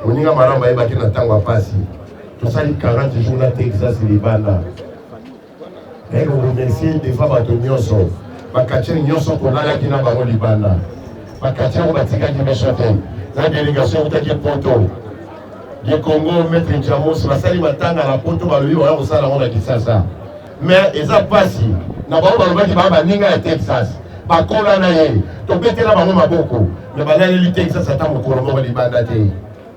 Oninga maramba ebaki na tango pasi. Tosali 40 jours na Texas libanda. Et on remercie des fois bato nyonso. Bakatien nyonso kolalaki na bango libanda. Bakatien batikaki bisote. La délégation utaki poto. Le Congo maître Njamos basali matanga na poto balobi wala kosala ngo na Kinshasa. Mais eza pasi. Na bango balobaki ba ninga ya Texas. Bakola na ye. Tobetela bango maboko. Mais balali li Texas ata mokolo moko libanda te.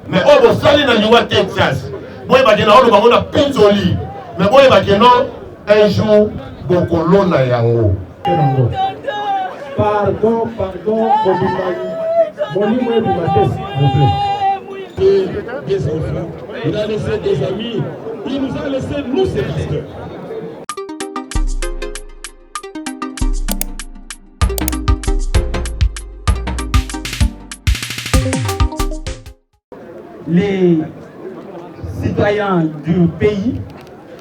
Mais on sali na New Texas. Boy bakena on bango na pinzoli. Mais boy bakena un jour bokolo na yango. Pardon, des enfants, il a laissé des amis, il nous a laissé nous ses pasteurs. Les citoyens du pays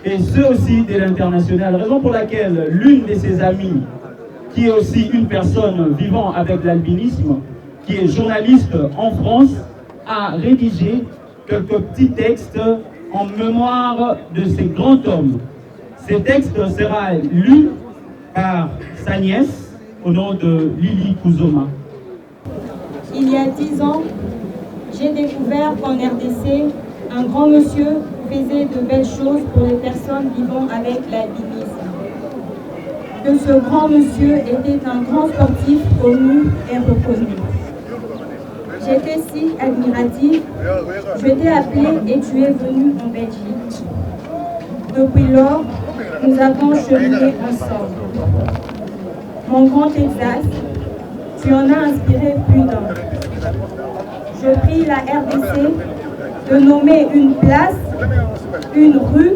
et ceux aussi de l'international, raison pour laquelle l'une de ses amies, qui est aussi une personne vivant avec l'albinisme, qui est journaliste en France, a rédigé quelques petits textes en mémoire de ces grands hommes. Ces textes sera lu par sa nièce au nom de Lily Kuzoma. Il y a 10 ans, j'ai découvert qu'en RDC, un grand monsieur faisait de belles choses pour les personnes vivant avec l'albinisme. Que ce grand monsieur était un grand sportif connu et reconnu. J'étais si admirative, je t'ai appelé et tu es venu en Belgique. Depuis lors, nous avons cheminé ensemble. Mon grand Texas, tu en as inspiré plus d'un. Je prie la RDC de nommer une place, une rue,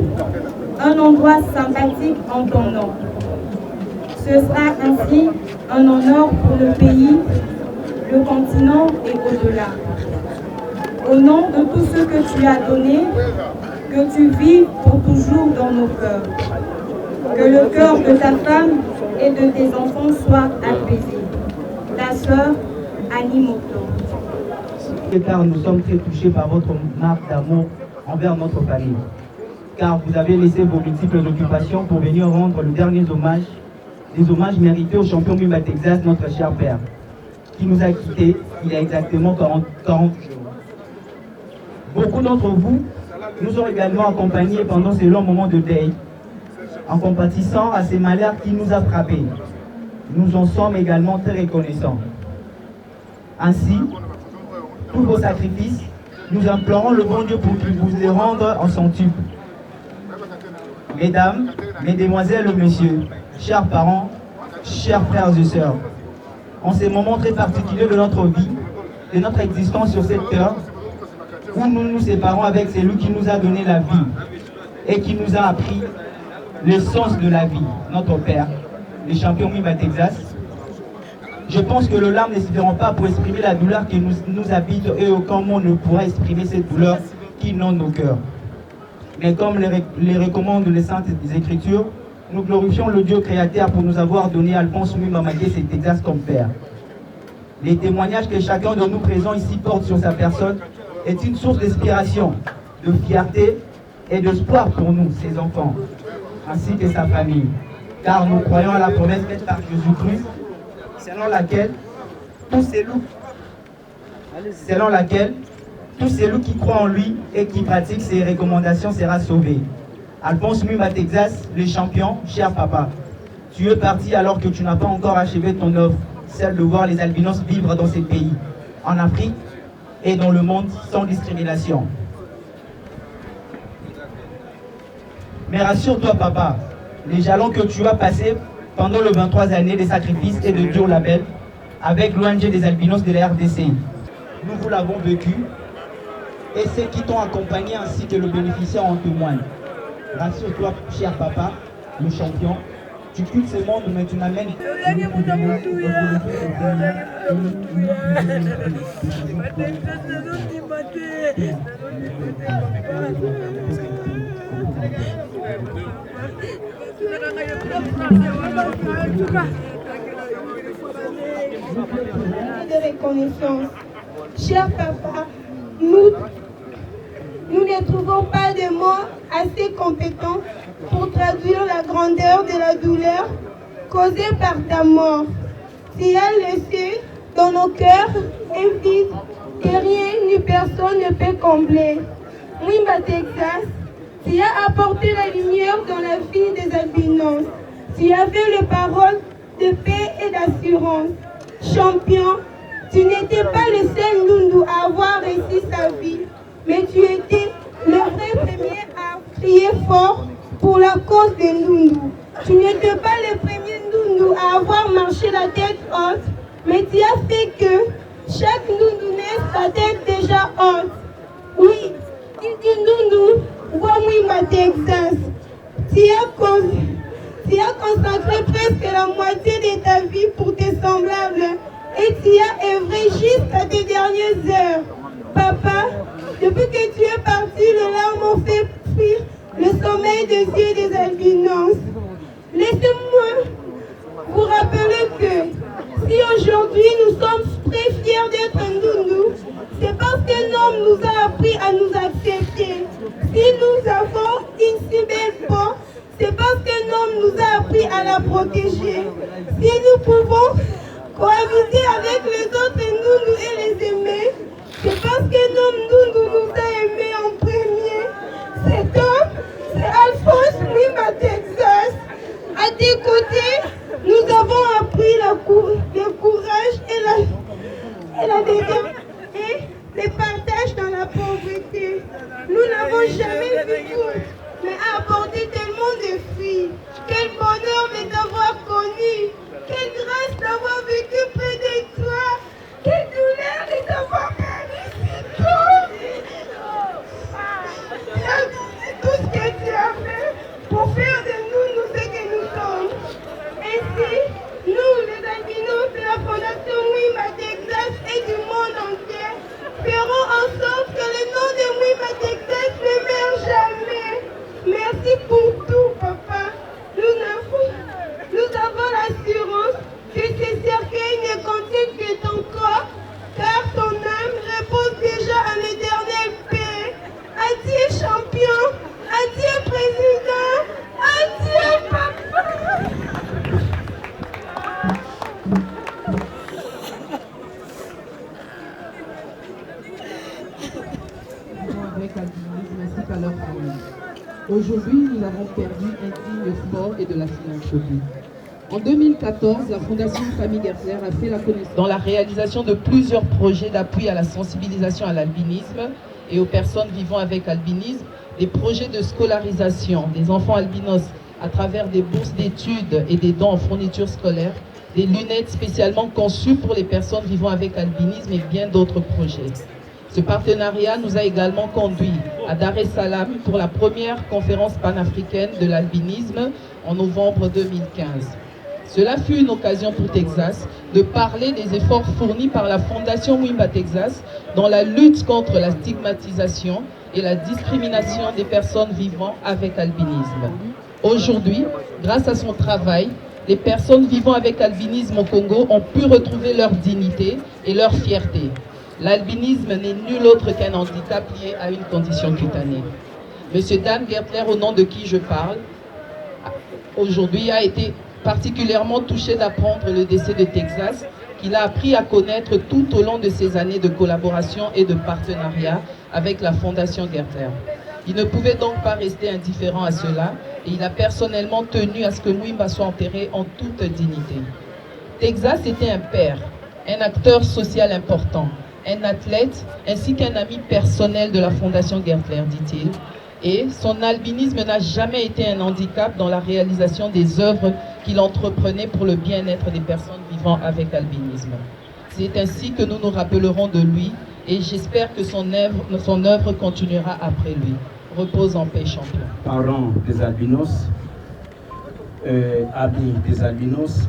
un endroit sympathique en ton nom. Ce sera ainsi un honneur pour le pays, le continent et au-delà. Au nom de tout ce que tu as donné, que tu vives pour toujours dans nos cœurs. Que le cœur de ta femme et de tes enfants soit apaisé. Ta sœur, Annie Moto. Car nous sommes très touchés par votre marque d'amour envers notre famille. Car vous avez laissé vos multiples occupations pour venir rendre le dernier hommage, des hommages mérités au champion Mimba Texas, notre cher père, qui nous a quittés il y a exactement 40 jours. Beaucoup d'entre vous nous ont également accompagnés pendant ces longs moments de deuil, en compatissant à ces malheurs qui nous a frappés. Nous en sommes également très reconnaissants. Ainsi, tous vos sacrifices, nous implorons le bon Dieu pour qu'il vous les rende en centuple. Mesdames, mesdemoiselles, messieurs, chers parents, chers frères et sœurs, en ces moments très particuliers de notre vie, de notre existence sur cette terre, où nous nous séparons avec celui qui nous a donné la vie et qui nous a appris le sens de la vie, notre Père, le champion Mimba Texas. Je pense que les larmes ne suffiront pas pour exprimer la douleur qui nous habite et aucun mot ne pourra exprimer cette douleur qui inonde nos cœurs. Mais comme les recommandent les saintes Écritures, nous glorifions le Dieu créateur pour nous avoir donné Alphonse Mimba Texas comme père. Les témoignages que chacun de nous présents ici porte sur sa personne est une source d'inspiration, de fierté et d'espoir pour nous, ses enfants, ainsi que sa famille. Car nous croyons à la promesse faite par Jésus-Christ, selon laquelle tout celui qui croit en lui et qui pratique ses recommandations sera sauvé. Alphonse Mimba Texas, le champion, cher papa, tu es parti alors que tu n'as pas encore achevé ton œuvre, celle de voir les albinos vivre dans ces pays, en Afrique et dans le monde sans discrimination. Mais rassure-toi papa, les jalons que tu as passés pendant les 23 années de sacrifices et de dur label avec l'ONG des albinos de la RDC. Nous vous l'avons vécu et ceux qui t'ont accompagné ainsi que le bénéficiaire en témoignent. Rassure-toi, cher papa, le champion, tu quittes ce monde mais tu n'amènes de reconnaissance. Cher papa, nous ne trouvons pas de mots assez compétents pour traduire la grandeur de la douleur causée par ta mort. Tu as laissé dans nos cœurs un vide que rien ni personne ne peut combler. Mwimba Texas, tu as apporté la lumière dans la vie des albinos. Tu avais les paroles de paix et d'assurance. Champion, tu n'étais pas le seul Ndundu à avoir réussi sa vie, mais tu étais le vrai premier à crier fort pour la cause de Ndundu. Tu n'étais pas le premier Ndundu à avoir marché la tête haute, mais tu as fait que chaque Ndundu naisse sa tête déjà haute. Oui, Ndundu, Mwimba Texas, tu as consacré presque la moitié de ta vie pour tes semblables et tu as œuvré jusqu'à tes dernières heures. Papa, depuis que tu es parti, les larmes ont fait fuir le sommeil des yeux des albinos. Laissez-moi vous rappeler que si aujourd'hui nous sommes très fiers d'être Ndundu, c'est parce qu'un homme nous a appris à nous accepter. Si nous avons une si belle peau, c'est parce qu'un homme nous a appris à la protéger. Si nous pouvons cohabiter avec les autres Ndundu et les aimer, c'est parce qu'un homme Ndundu nous a aimés en premier. Cet homme, c'est Alphonse Mwimba Texas. À tes côtés, nous avons appris le courage et le partage dans la pauvreté. Nous n'avons jamais vu tout, mais apporté tellement de filles. Quel bonheur de t'avoir connu. Quelle grâce d'avoir vécu près de toi. Quelle douleur de t'avoir perdu si tôt. C'est tout ce que tu as fait pour faire de nous ce que nous sommes. Ainsi, nous, les albinos de la Fondation Mwimba Texas et du monde entier, ferons en sorte que le nom de Mwimba Texas ne meure jamais. Merci pour tout, papa. Nous avons l'assurance que ces cercueils ne contiennent que ton corps, car ton âme repose déjà en éternelle paix. Adieu, champion. Adieu, président. Adieu, papa. Avec albinisme ainsi qu'à leur famille. Aujourd'hui, nous avons perdu un digne sport et de la philanthropie. En 2014, la Fondation Famille Gertler a fait la connaissance dans la réalisation de plusieurs projets d'appui à la sensibilisation à l'albinisme et aux personnes vivant avec albinisme, des projets de scolarisation des enfants albinos à travers des bourses d'études et des dons en fournitures scolaires, des lunettes spécialement conçues pour les personnes vivant avec albinisme et bien d'autres projets. Ce partenariat nous a également conduit à Dar es Salaam pour la première conférence panafricaine de l'albinisme en novembre 2015. Cela fut une occasion pour Texas de parler des efforts fournis par la Fondation Mwimba Texas dans la lutte contre la stigmatisation et la discrimination des personnes vivant avec albinisme. Aujourd'hui, grâce à son travail, les personnes vivant avec albinisme au Congo ont pu retrouver leur dignité et leur fierté. L'albinisme n'est nul autre qu'un handicap lié à une condition cutanée. Monsieur Dan Gertler, au nom de qui je parle, aujourd'hui a été particulièrement touché d'apprendre le décès de Texas, qu'il a appris à connaître tout au long de ses années de collaboration et de partenariat avec la Fondation Gertler. Il ne pouvait donc pas rester indifférent à cela et il a personnellement tenu à ce que Mwimba soit enterré en toute dignité. Texas était un père, un acteur social important, un athlète ainsi qu'un ami personnel de la Fondation Gertler, dit-il, et son albinisme n'a jamais été un handicap dans la réalisation des œuvres qu'il entreprenait pour le bien-être des personnes vivant avec albinisme. C'est ainsi que nous nous rappellerons de lui et j'espère que son œuvre continuera après lui. Repose en paix, champion. Parents des albinos, amis des albinos,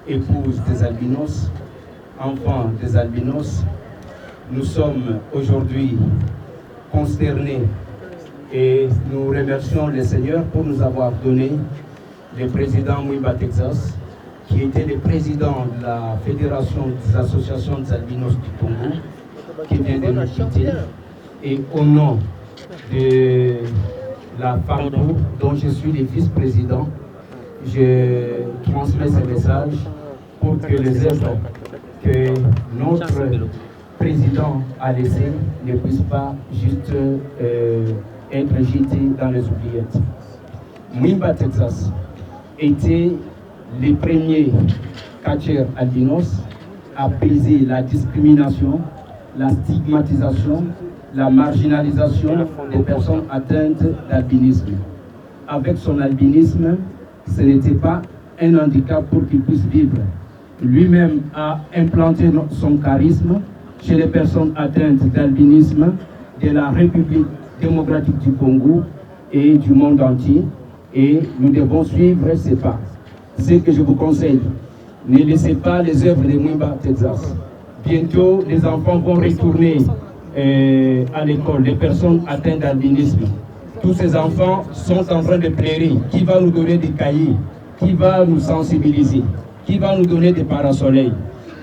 épouses des albinos, enfants des albinos, nous sommes aujourd'hui consternés et nous remercions le Seigneur pour nous avoir donné le président Mwimba Texas qui était le président de la Fédération des associations des albinos du Congo, qui vient de nous quitter, et au nom de la FAMCO, dont je suis le vice-président, je transmets ce message pour que les œuvres que notre président a laissées ne puissent pas juste être jetées dans les oubliettes. Mwimba Texas était le premier catcheur albinos à briser la discrimination, la stigmatisation, la marginalisation des personnes atteintes d'albinisme. Avec son albinisme, ce n'était pas un handicap pour qu'il puisse vivre. Lui-même a implanté son charisme chez les personnes atteintes d'albinisme de la République démocratique du Congo et du monde entier. Et nous devons suivre ses pas. Ce que je vous conseille, ne laissez pas les œuvres de Mwimba Texas. Bientôt, les enfants vont retourner à l'école, les personnes atteintes d'albinisme. Tous ces enfants sont en train de pleurer. Qui va nous donner des cahiers? Qui va nous sensibiliser? Qui va nous donner des parasoleils?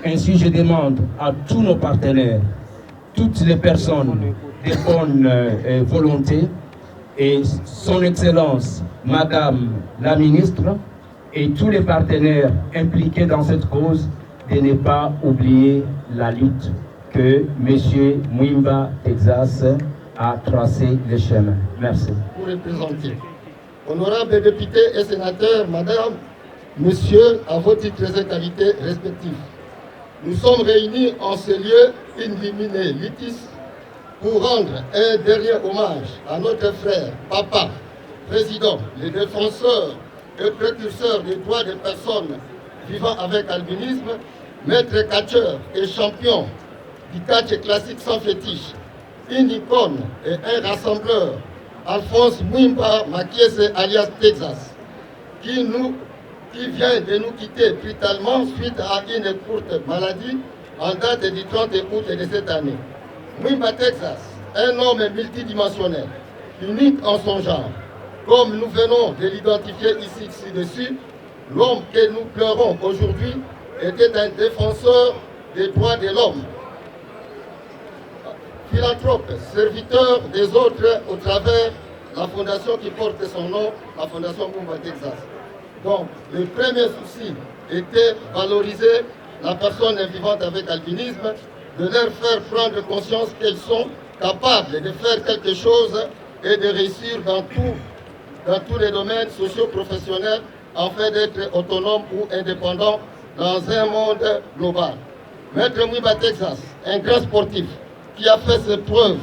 Ainsi, je demande à tous nos partenaires, toutes les personnes de bonne volonté, et son Excellence, Madame la Ministre, et tous les partenaires impliqués dans cette cause, de ne pas oublier la lutte que M. Mwimba Texas a tracé le chemin. Merci. Pour représenter. Honorables députés et sénateurs, Madame, Monsieur, à vos titres et qualités respectifs, nous sommes réunis en ce lieu illuminé litis pour rendre un dernier hommage à notre frère, papa, président, le défenseur et précurseur des droits des personnes vivant avec albinisme, maître catcheur et champion du catch classique sans fétiche, une icône et un rassembleur, Alphonse Mwimba Makiese alias Texas, qui vient de nous quitter brutalement suite à une courte maladie en date du 30 août de cette année. Mwimba Texas, un homme multidimensionnel, unique en son genre. Comme nous venons de l'identifier ici ci-dessus, l'homme que nous pleurons aujourd'hui était un défenseur des droits de l'homme, philanthrope, serviteur des autres au travers de la fondation qui porte son nom, la fondation Mwimba Texas. Donc, le premier souci était valoriser la personne vivante avec albinisme, de leur faire prendre conscience qu'elles sont capables de faire quelque chose et de réussir dans tous les domaines socio-professionnels afin d'être autonomes ou indépendants dans un monde global. Maître Mwimba Texas, un grand sportif qui a fait ses preuves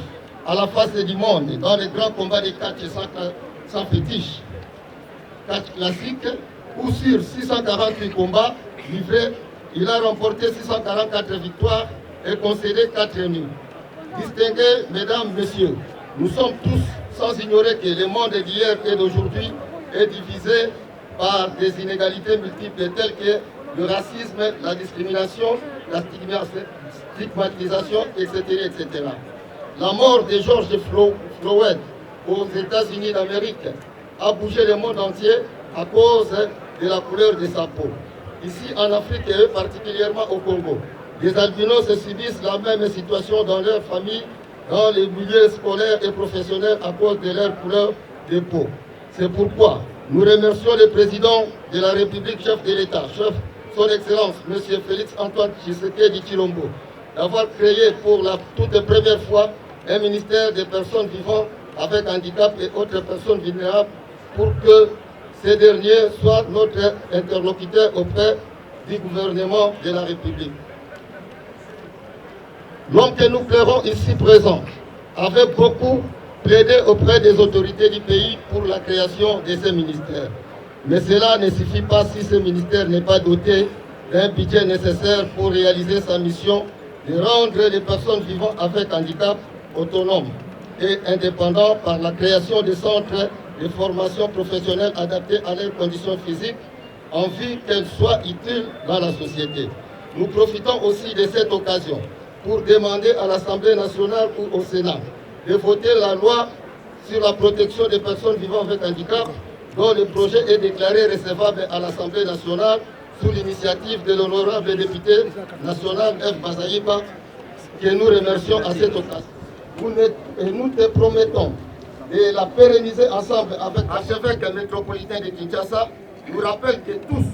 à la face du monde dans les grands combats de catch sans fétiche, catch classique, où sur 648 combats livrés, il a remporté 644 victoires et concédé 4 nuls. Distingués, mesdames, messieurs, nous sommes tous, sans ignorer que le monde d'hier et d'aujourd'hui est divisé par des inégalités multiples telles que le racisme, la discrimination, la stigmatisation, etc., etc. La mort de George Floyd aux États-Unis d'Amérique a bougé le monde entier à cause de la couleur de sa peau. Ici en Afrique et particulièrement au Congo, les albinos subissent la même situation dans leur famille, dans les milieux scolaires et professionnels à cause de leur couleur de peau. C'est pourquoi nous remercions le président de la République, chef de l'État, chef son Excellence, M. Félix Antoine Tshisekedi Tshilombo, d'avoir créé pour la toute première fois un ministère des personnes vivant avec handicap et autres personnes vulnérables pour que ces derniers soient notre interlocuteur auprès du gouvernement de la République. L'homme que nous pleurons ici présent avait beaucoup plaidé auprès des autorités du pays pour la création de ces ministères. Mais cela ne suffit pas si ce ministère n'est pas doté d'un budget nécessaire pour réaliser sa mission de rendre les personnes vivant avec handicap autonomes et indépendants par la création de centres de formation professionnelle adaptés à leurs conditions physiques en vue qu'elles soient utiles dans la société. Nous profitons aussi de cette occasion pour demander à l'Assemblée nationale ou au Sénat de voter la loi sur la protection des personnes vivant avec handicap dont le projet est déclaré recevable à l'Assemblée nationale sous l'initiative de l'honorable député national F. Bazaïba, que nous remercions à cette occasion. Et nous te promettons de la pérenniser ensemble avec l'archevêque métropolitain de Kinshasa. Nous rappelle que tous,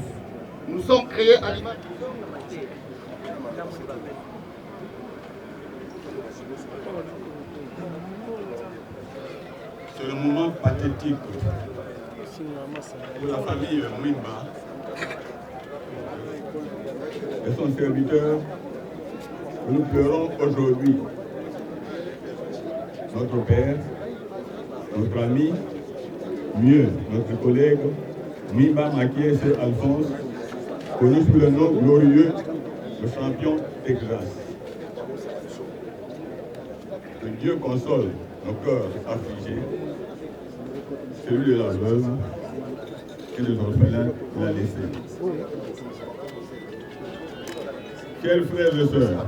nous sommes créés à l'image. C'est le moment pathétique pour la famille Mwimba et son serviteur que nous pleurons aujourd'hui. Notre père, notre ami, mieux, notre collègue Mwimba Makiese Alphonse, connu sous le nom glorieux de champion Texas. Que Dieu console nos cœurs affligés, celui de la veuve et des orphelins qu'il a laissés. Chers frères et sœurs,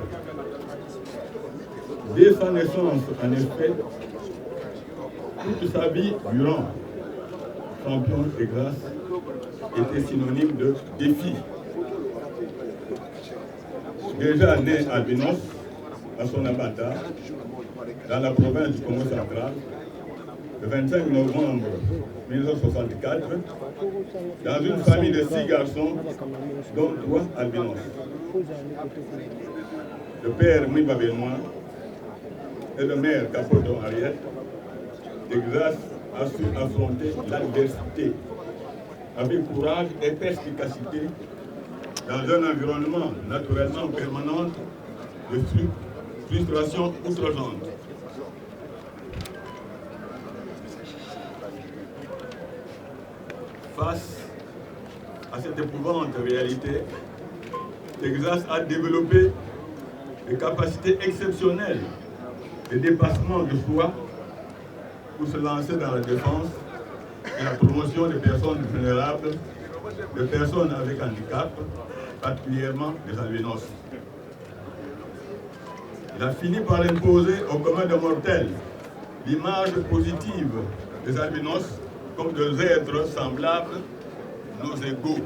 dès sa naissance, en effet, toute sa vie durant, champion de grâce était synonyme de défi. Déjà né à Albinos, à son abattoir, dans la province du Congo central, le 25 novembre 1964, dans une famille de 6 garçons, dont 3 albinos. Le père Mwimba Benoît et le maire Capoto Ariette, Texas a su affronter l'adversité avec courage et perspicacité dans un environnement naturellement permanent de frustration outrageante. Face à cette épouvante réalité, Texas a développé des capacités exceptionnelles de dépassement de soi pour se lancer dans la défense et la promotion des personnes vulnérables, des personnes avec handicap, particulièrement des albinos. Il a fini par imposer au commun des mortels l'image positive des albinos comme des êtres semblables, nos égaux.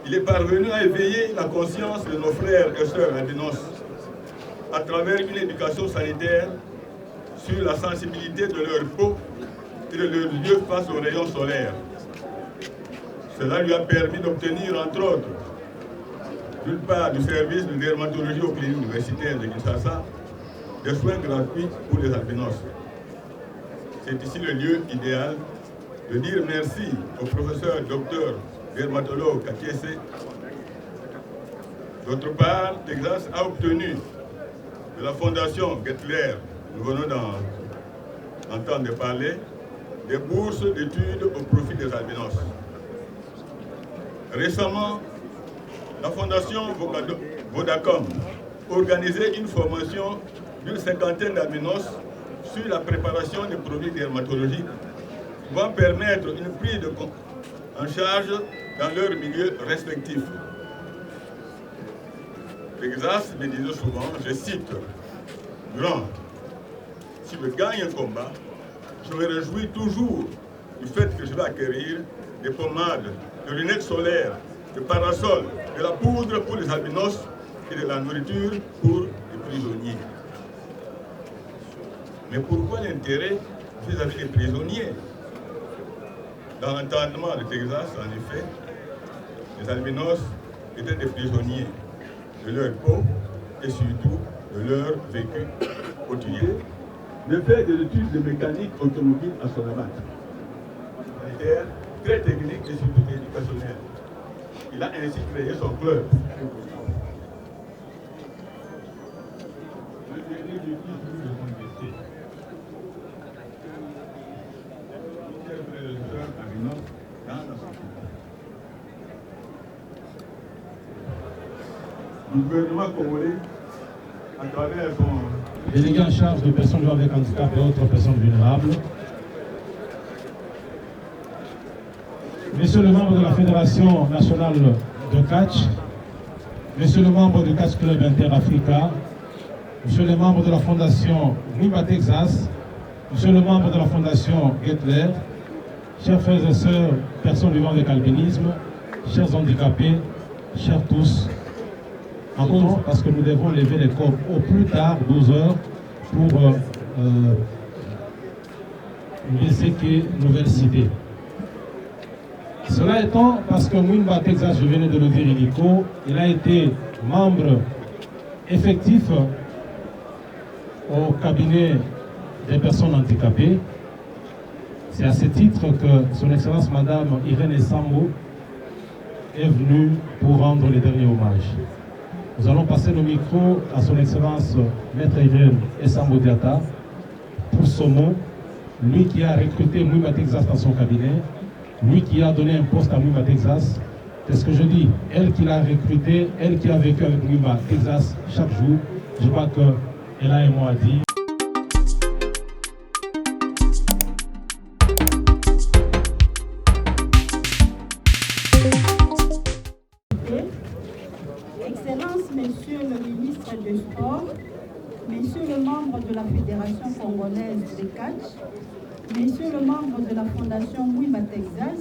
Il est parvenu à éveiller la conscience de nos frères et sœurs albinos à travers une éducation sanitaire sur la sensibilité de leur peau et de leurs yeux face aux rayons solaires. Cela lui a permis d'obtenir, entre autres, d'une part du service de dermatologie aux cliniques universitaires de Kinshasa, des soins gratuits pour les albinos. C'est ici le lieu idéal de dire merci au professeur docteur dermatologue Kakiese. D'autre part, Texas a obtenu de la fondation Gettler, nous venons d'entendre parler, des bourses d'études au profit des albinos. Récemment, la fondation Vodacom organisait une formation d'une 50aine d'albinos sur la préparation des produits dermatologiques pouvant permettre une prise en charge dans leur milieu respectif. Texas me disait souvent, je cite, « Grand, si je gagne un combat, je me réjouis toujours du fait que je vais acquérir des pommades, des lunettes solaires, des parasols, de la poudre pour les albinos et de la nourriture pour les prisonniers. » Mais pourquoi l'intérêt vis-à-vis des prisonniers? Dans l'entendement de Texas, en effet, les albinos étaient des prisonniers de leur peau et surtout de leur vécu quotidien. Le fait des études de mécanique automobile à Sonabat, très technique et surtout éducationnel. Il a ainsi créé son club. Le gouvernement congolais, à travers son délégué en charge de personnes vivant avec handicap et autres personnes vulnérables, Monsieur le membre de la Fédération nationale de catch, Monsieur le membre du Catch Club Inter-Africa, Monsieur le membre de la Fondation Mwimba Texas, Monsieur le membre de la Fondation Gettler, chers frères et sœurs, personnes vivant avec albinisme, chers handicapés, chers tous, encore parce que nous devons lever les corps au plus tard 12 heures pour visiter Nouvelle Cité. Cela étant, parce que Mwimba Texas, je venais de le dire illico, il a été membre effectif au cabinet des personnes handicapées. C'est à ce titre que son Excellence Madame Irène Sambo est venue pour rendre les derniers hommages. Nous allons passer le micro à son Excellence Maître Irène Sambo Diata pour son mot, lui qui a recruté Mwimba Texas dans son cabinet, lui qui a donné un poste à Mwimba Texas. C'est ce que je dis, elle qui l'a recruté, elle qui a vécu avec Mwimba Texas chaque jour, je crois qu'elle a un mot à dire. Excellences, Monsieur le ministre du Sport, Messieurs les membres de la Fédération congolaise de catch, Messieurs les membres de la Fondation Mwimba Texas,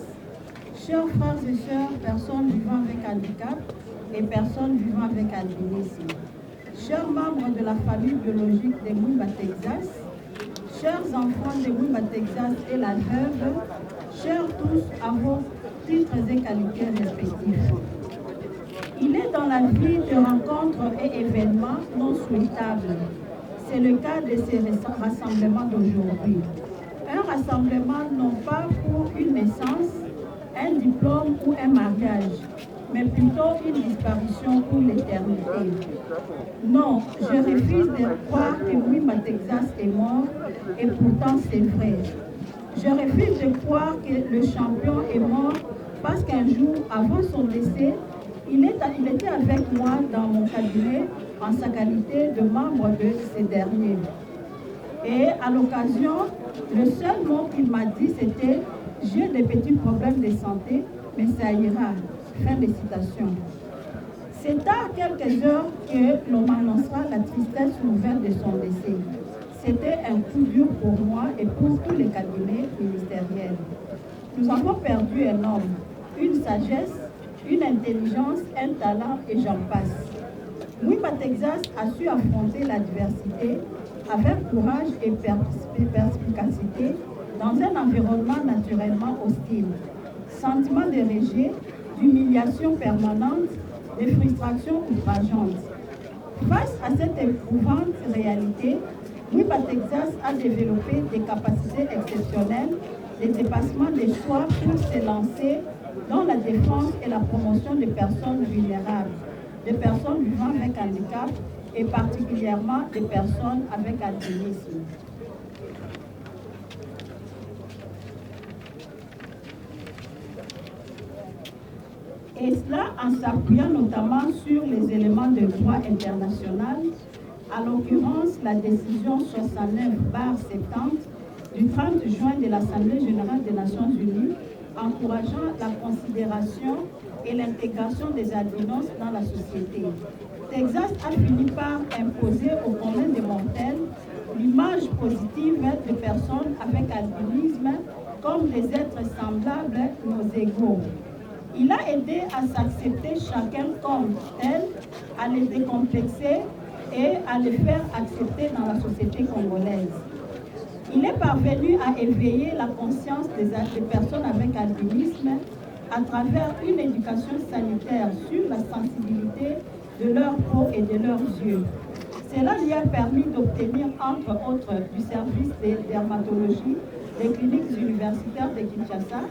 chers frères et sœurs, personnes vivant avec handicap et personnes vivant avec albinisme, chers membres de la famille biologique de Mwimba Texas, chers enfants de Mwimba Texas et la veuve, chers tous à vos titres et qualités respectifs. Il est dans la vie de rencontres et événements non souhaitables. C'est le cas de ces rassemblements d'aujourd'hui. Un rassemblement non pas pour une naissance, un diplôme ou un mariage, mais plutôt une disparition pour l'éternité. Non, je refuse de croire que Mwimba Texas est mort, et pourtant c'est vrai. Je refuse de croire que le champion est mort parce qu'un jour, avant son décès, il était avec moi dans mon cabinet en sa qualité de membre de ces derniers. Et à l'occasion, le seul mot qu'il m'a dit, c'était « J'ai des petits problèmes de santé, mais ça ira ». Fin de citation. C'est à quelques heures que l'on m'annoncera la tristesse nouvelle de son décès. C'était un coup dur pour moi et pour tous les cabinets ministériels. Nous avons perdu un homme, une sagesse, une intelligence, un talent et j'en passe. Mwimba Texas a su affronter l'adversité avec courage et perspicacité dans un environnement naturellement hostile. Sentiment de rejet, d'humiliation permanente, de frustration outrageante. Face à cette éprouvante réalité, Mwimba Texas a développé des capacités exceptionnelles, des dépassements des choix pour se lancer dans la défense et la promotion des personnes vulnérables, des personnes vivant avec handicap et particulièrement des personnes avec albinisme. Et cela en s'appuyant notamment sur les éléments de droit international, à l'occurrence la décision 69/70 du 30 juin de l'Assemblée générale des Nations Unies, encourageant la considération et l'intégration des albinos dans la société. Texas a fini par imposer au commun des mortels l'image positive de personnes avec albinisme comme des êtres semblables nos égaux. Il a aidé à s'accepter chacun comme tel, à les décomplexer et à les faire accepter dans la société congolaise. Il est parvenu à éveiller la conscience des personnes avec albinisme à travers une éducation sanitaire sur la sensibilité de leur peau et de leurs yeux. Cela lui a permis d'obtenir, entre autres, du service de dermatologie des cliniques universitaires de Kinshasa,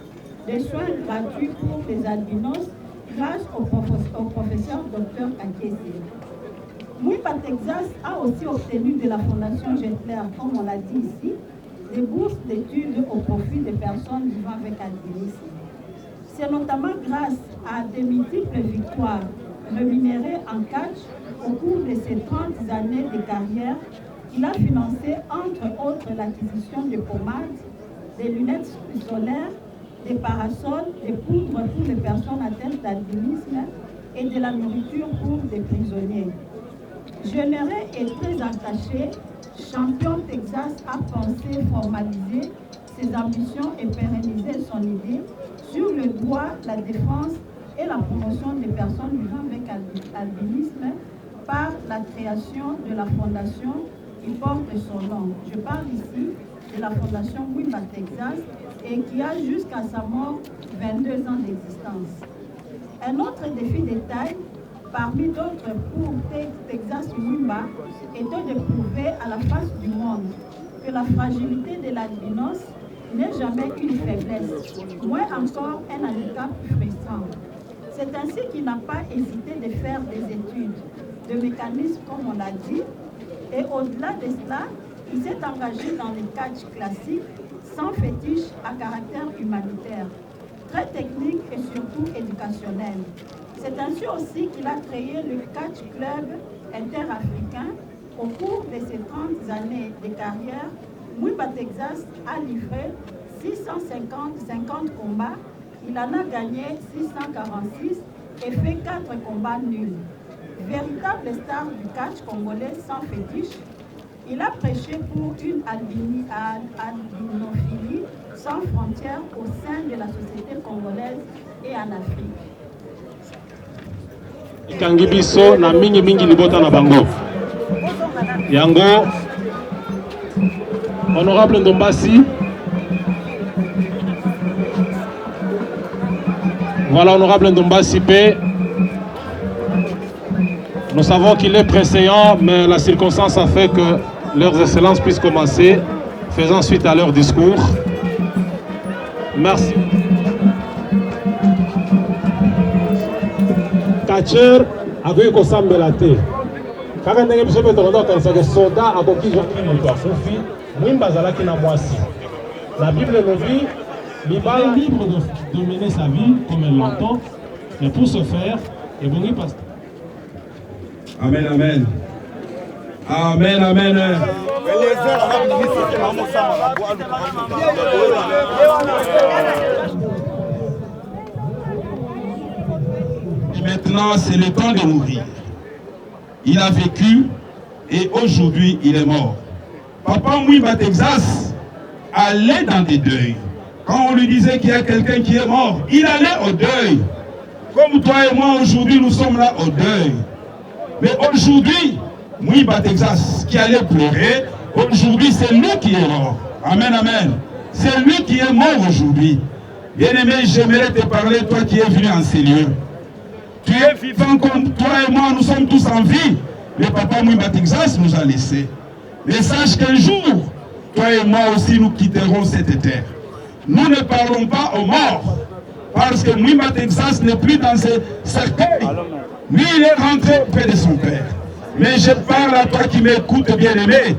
des soins gratuits pour les albinos grâce au professeur Dr Kakesi. Mwimba Texas a aussi obtenu de la Fondation Gentler, comme on l'a dit ici, des bourses d'études au profit des personnes vivant avec albinisme. C'est notamment grâce à de multiples victoires rémunérées en catch au cours de ses 30 années de carrière qu'il a financé entre autres l'acquisition de pommades, des lunettes solaires, des parasols, des poudres pour les personnes atteintes d'albinisme et de la nourriture pour des prisonniers. Généreux et très attaché, Champion Texas a pensé formaliser ses ambitions et pérenniser son idée sur le droit, la défense et la promotion des personnes vivant avec albinisme par la création de la fondation qui porte son nom. Je parle ici de la fondation Mwimba Texas et qui a jusqu'à sa mort 22 ans d'existence. Un autre défi de taille, parmi d'autres pour Texas Mwimba, était de prouver à la face du monde que la fragilité de l'albinos n'est jamais une faiblesse, moins encore un handicap frustrant. C'est ainsi qu'il n'a pas hésité de faire des études de mécanisme, comme on l'a dit, et au-delà de cela, il s'est engagé dans les catch classiques sans fétiche à caractère humanitaire, très technique et surtout éducationnel. C'est ainsi aussi qu'il a créé le Catch Club interafricain. Au cours de ses 30 années de carrière, Mwimba Texas a livré 650 combats. Il en a gagné 646 et fait 4 combats nuls. Véritable star du catch congolais sans fétiche, il a prêché pour une albinophilie sans frontières au sein de la société congolaise et en Afrique. Ikangi biso na mingi libota na bango. Yango, honorable Ndombasi. Voilà, honorable Ndombasi P. Nous savons qu'il est préséant, mais la circonstance a fait que leurs excellences puissent commencer, faisant suite à leur discours. Merci. Catcher akoki kosambela te. Kaka ndenge biso pe tokondo okanisaka soda akoki zwangi moto afufi, Mwimba azalaki na mwasi. La Bible nous dit, libala libre de mener sa vie comme elle l'entend, mais pour ce faire, et bon, parce que Amen, amen. Amen, amen. Et maintenant, c'est le temps de mourir. Il a vécu et aujourd'hui, il est mort. Papa Mwimba Texas allait dans des deuils. Quand on lui disait qu'il y a quelqu'un qui est mort, il allait au deuil. Comme toi et moi, aujourd'hui, nous sommes là au deuil. Mais aujourd'hui, Mwimba Texas qui allait pleurer, aujourd'hui c'est lui qui est mort. Amen, amen. C'est lui qui est mort aujourd'hui. Bien-aimé, j'aimerais te parler, toi qui es venu en ces lieux. Tu es vivant comme toi et moi, nous sommes tous en vie. Le papa Mwimba Texas nous a laissés. Mais sache qu'un jour, toi et moi aussi, nous quitterons cette terre. Nous ne parlons pas aux morts, parce que Mwimba Texas n'est plus dans ce cercueil. Lui, il est rentré auprès de son père. Mais je parle à toi qui m'écoutes, bien-aimé.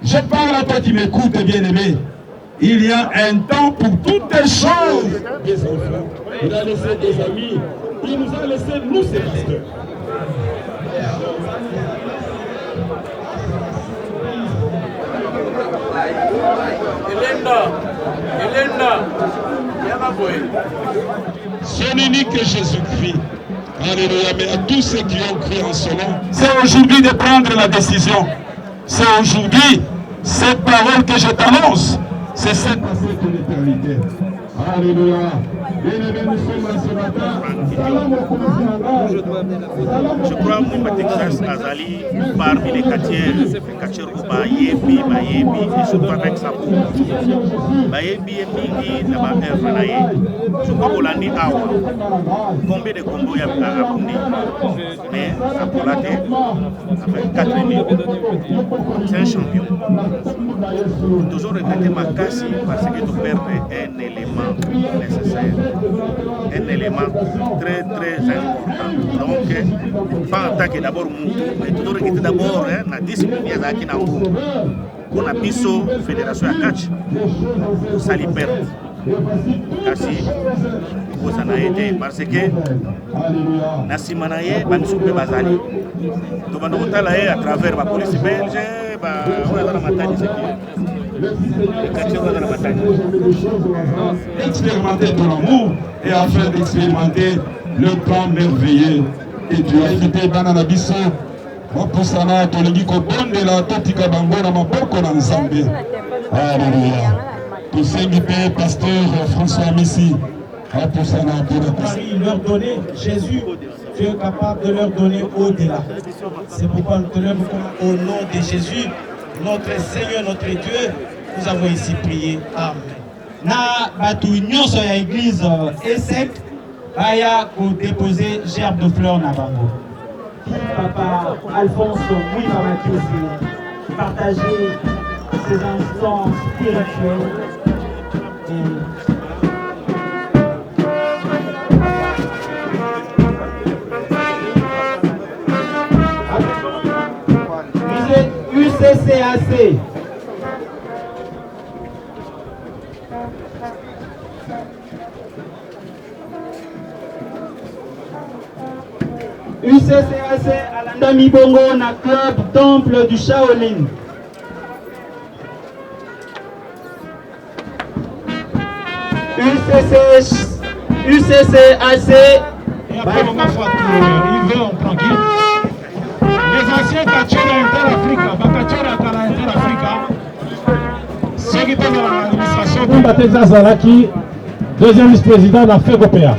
Je parle à toi qui m'écoutes, bien-aimé. Il y a un temps pour toutes les choses. Il a laissé des amis. Il nous a laissé, nous, ses pasteurs. Ce n'est ni que Jésus-Christ. Alléluia, mais à tous ceux qui ont cru en son nom, c'est aujourd'hui de prendre la décision. C'est aujourd'hui, cette parole que je t'annonce, c'est cette passée pour l'éternité. Alléluia. Bien-aimés, nous sommes à ce matin. Je crois que Mwimba Texas Azali, parmi les catcheurs Bayebi, et surtout avec sa peau. Bayebi et Mingi, n'a pas œuvre naïe. Je crois qu'on l'a dit à combien de combos il y a à Kouni, mais ça pour la tête, avec 4 minutes. C'est un champion. Toujours regretter ma casse parce que tu perds un élément nécessaire. Un élément très important. Donc, pas en tant que d'abord Moutou, mais toujours regretter d'abord la discipline qui n'a pas. On a biso fédération à catch, ça lui perd. Kasi, ça n'a été parce que Nassimanaye, Bansoupe Bazali. Donc, on a à travers la police belge, on a la montagne. Expérimenter ton amour et afin d'expérimenter le plan merveilleux que Dieu a fait. Bananabiso, Wakusana, Tolingi Kobonde, la Totika Bango, na Maboko na Nzambe. Alléluia. Toussaint pasteur François Messi. Marie leur donner, Jésus, tu es capable de leur donner au-delà. C'est pourquoi nous te lèvons au nom de Jésus, notre Seigneur, notre Dieu, nous avons ici prié. Amen. Na batu nyonso ya église ESSEC baya ko déposer gerbe de fleurs na bango. Papa Alphonse Mouima Mathieu aussi partager ces instants spirituels UCCAC. UCCAC Alanda Mibongo na club Temple du Shaolin. UCCAC. Et après, on va voir il veut en tranquille. Les anciens catcheurs Inter-Africa, catcheurs à Inter-Africa, ceux qui étaient dans l'administration. Mouimba Texas Zalaki, deuxième vice-président de la FEGOPEA.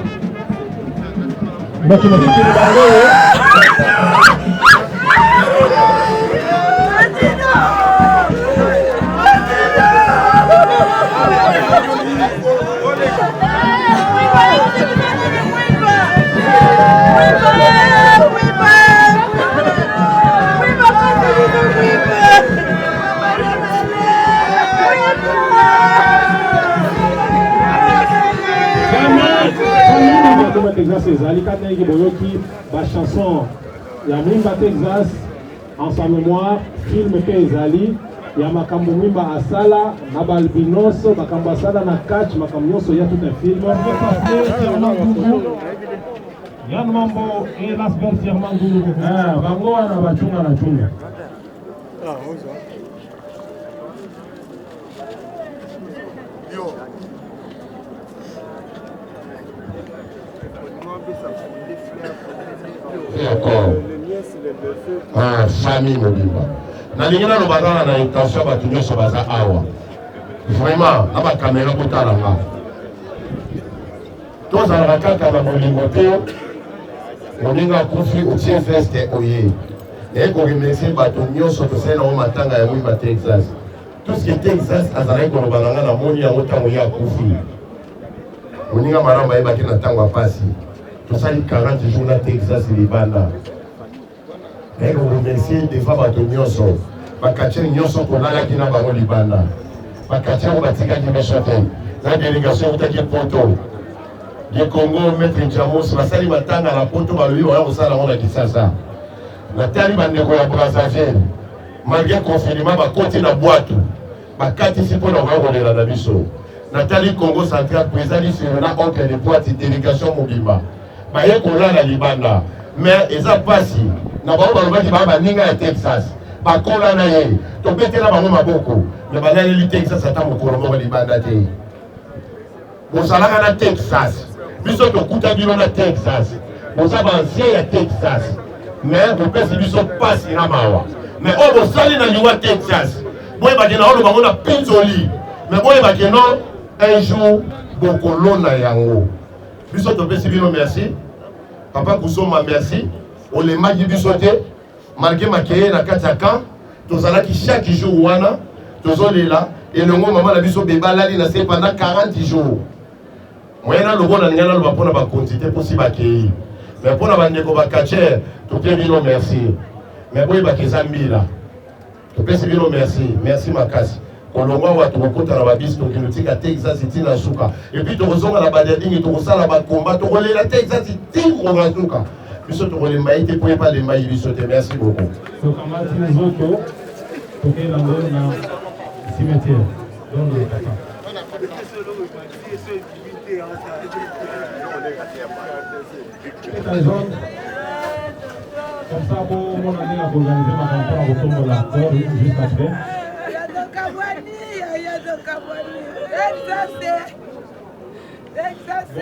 Texas ezali kana ki boyoki ba chanson ya Mouimba Texas en sa mémoire film pe ezali ya makambo Mouimba asala na balbinos makambo asala na catch makambo nyonso ya tout un film Yann Mambo et Lasbert Fiermangulu bango wana bachunga na chunga famille mobimba nalingi nalobaka na intention bato nyonso baza awa vraiment na bakamera kotalanga tozalaka kaka na molingo te moninga akufi otie veste oye naye koremercie bato nyonso tosali nango matanga ya Mouimba Texas tuske Texas azalaki kolobaka nga na moni yango ntango ye akufi moninga malamu ayebaki na ntango ya pasi tosali 40 jours na Texas libanda naye koremercie defa bato nyonso bakatiere nyonso kolalaki na bango libanda bakatiere ngo batikaki meso te na délégation eutaki poto de Congo maître Njamos basali matanga na poto balobi baya kosala yango na Kisasa natali bandeko ya Brazzaville malgré confinement bakoti na bwatu bakatisi mpona koya kolela na biso natali Congo central président sur na oncle de boîte délégation mobimba baye kolala libanda mais eza pasi na bango balobaki baya baninga ya Texas bakola na ye tobetela bango maboko me balaleli Texas ata mokolo moko libanda te bozalaka na Texas biso tokuta bino na Texas boza baancien ya Texas mais bopesi biso pasi na mawa mais oyo bosali na liwa Texas boyebake na olo bango na pinzoli mais boyebake no un jour bokolona yango biso topesi bino merci papa Kusoma merci olemaki biso te malgré makeye na kati ya camp tozalaki chaque jour wana tozolela elongo mama na biso bebalali na se pendant 40 jours moyena lobo na ngana loba pona ba quantité possible bakei mais pona bandeko bakatcher topesi bino merci mais boye bakeza mbila topesi bino merci makasi kolongwa watu kokota na babisi tokinutika Texas itina suka et puis tokozonga na badadingi tokosala bakomba tokolela Texas itingo suka biso tokolemba ite poye pa lemba biso te merci beaucoup tokamati nzoto tokela ngo na cimetière donc le papa comme ça pour mon année à organiser ma campagne au tombe la corps juste après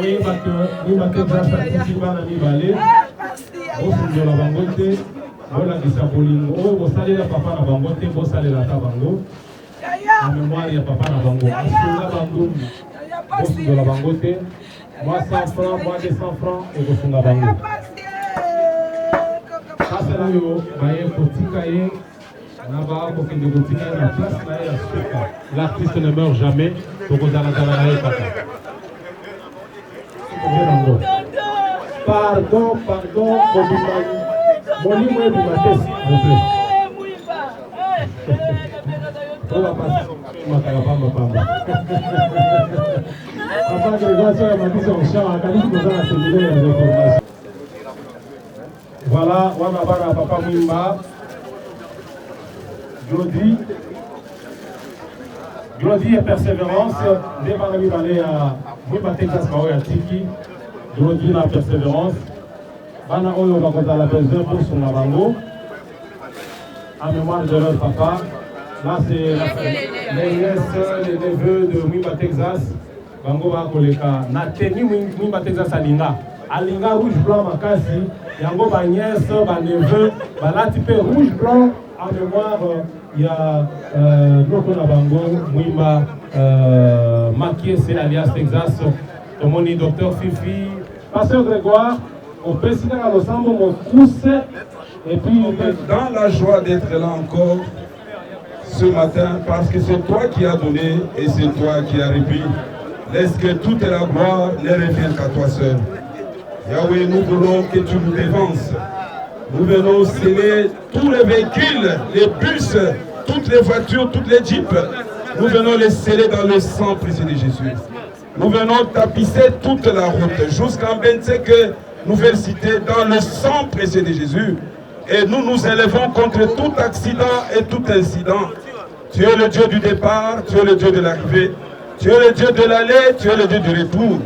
oui parce que Mouimba Texas participe à la Nibale bofundola bango te bolakisa bolingo oyo bosalela papa na bango te bosalela ta bango en mémoire ya papa na bango asunga bango bosunga la bango te moi 100 francs moi 200 francs et bosunga bango sasa nayo baye kotika ye na ba kokende kotika na place na ye ya suka l'artiste ne meurt jamais tokozala zala na ye kaka pardon bobimani molimo ebima te s'il vous plaît oyo makaka pambapamba papa grégation ya matisi onchar akanisi koza na séminaire ya réformation voilà wana bana papa mwimba Glody et persévérance nde bana mibale ya mwimba Texas bao ya tiki Glody na persévérance bana oyo bakozala besoin pour songa bango en mémoire de leur papa. Là c'est les nièces, les neveux de Mwimba Texas bango bakoleka na teni Mwimba Texas alinga rouge blanc makasi yango ba nièce ba neveux balati pe rouge blanc en mémoire ya noko na bango Mwimba Makiese alias Texas tomoni docteur Fifi pasteur Grégoire au président à l'ensemble mon pouce et puis dans la joie d'être là encore ce matin parce que c'est toi qui as donné et c'est toi qui as repris. Laisse que toute la gloire ne revienne qu'à toi seul. Yahweh, nous voulons que tu nous dévances. Nous venons sceller tous les véhicules, les bus, toutes les voitures, toutes les jeeps. Nous venons les sceller dans le sang précieux de Jésus. Nous venons tapisser toute la route jusqu'en Benseke, nouvelle cité, dans le sang précieux de Jésus. Et nous nous élevons contre tout accident et tout incident. Tu es le Dieu du départ, tu es le Dieu de l'arrivée, tu es le Dieu de l'aller, tu es le Dieu du retour.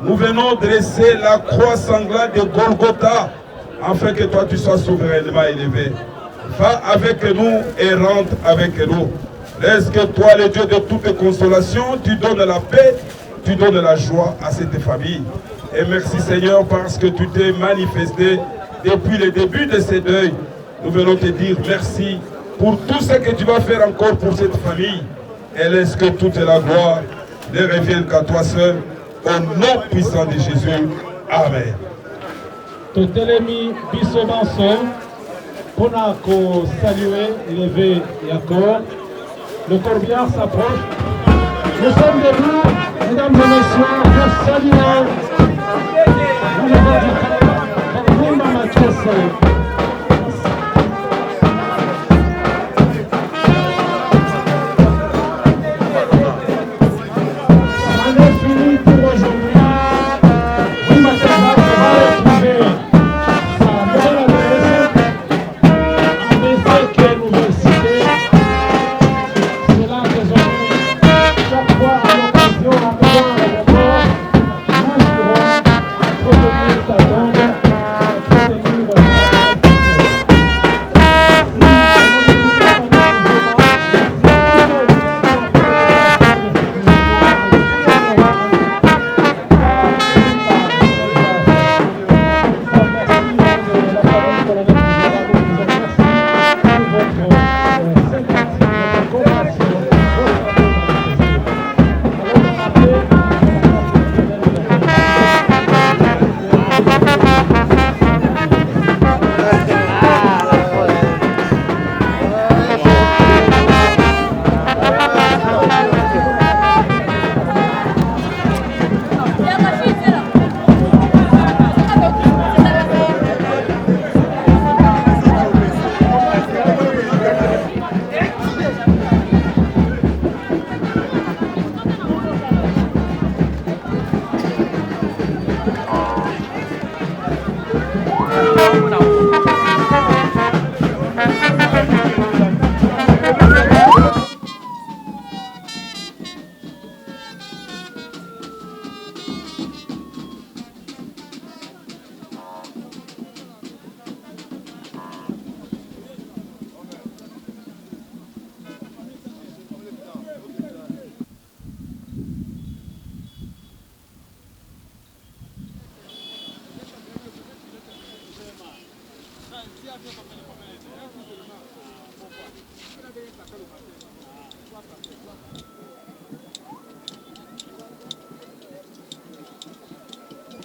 Nous venons dresser la croix sanglante de Golgotha, afin que toi tu sois souverainement élevé. Va avec nous et rentre avec nous. Laisse que toi, le Dieu de toute consolation, tu donnes la paix, tu donnes la joie à cette famille. Et merci Seigneur parce que tu t'es manifesté depuis le début de ces deuils. Nous venons te dire merci pour tout ce que tu vas faire encore pour cette famille. Et laisse que toute la gloire ne revienne qu'à toi seul. Au nom puissant de Jésus. Amen. Totelemi biso banso pona ko saluer lever Yakor. Le corbillard s'approche. Nous sommes debout, mesdames et messieurs, pour saluer Mwimba Makiese.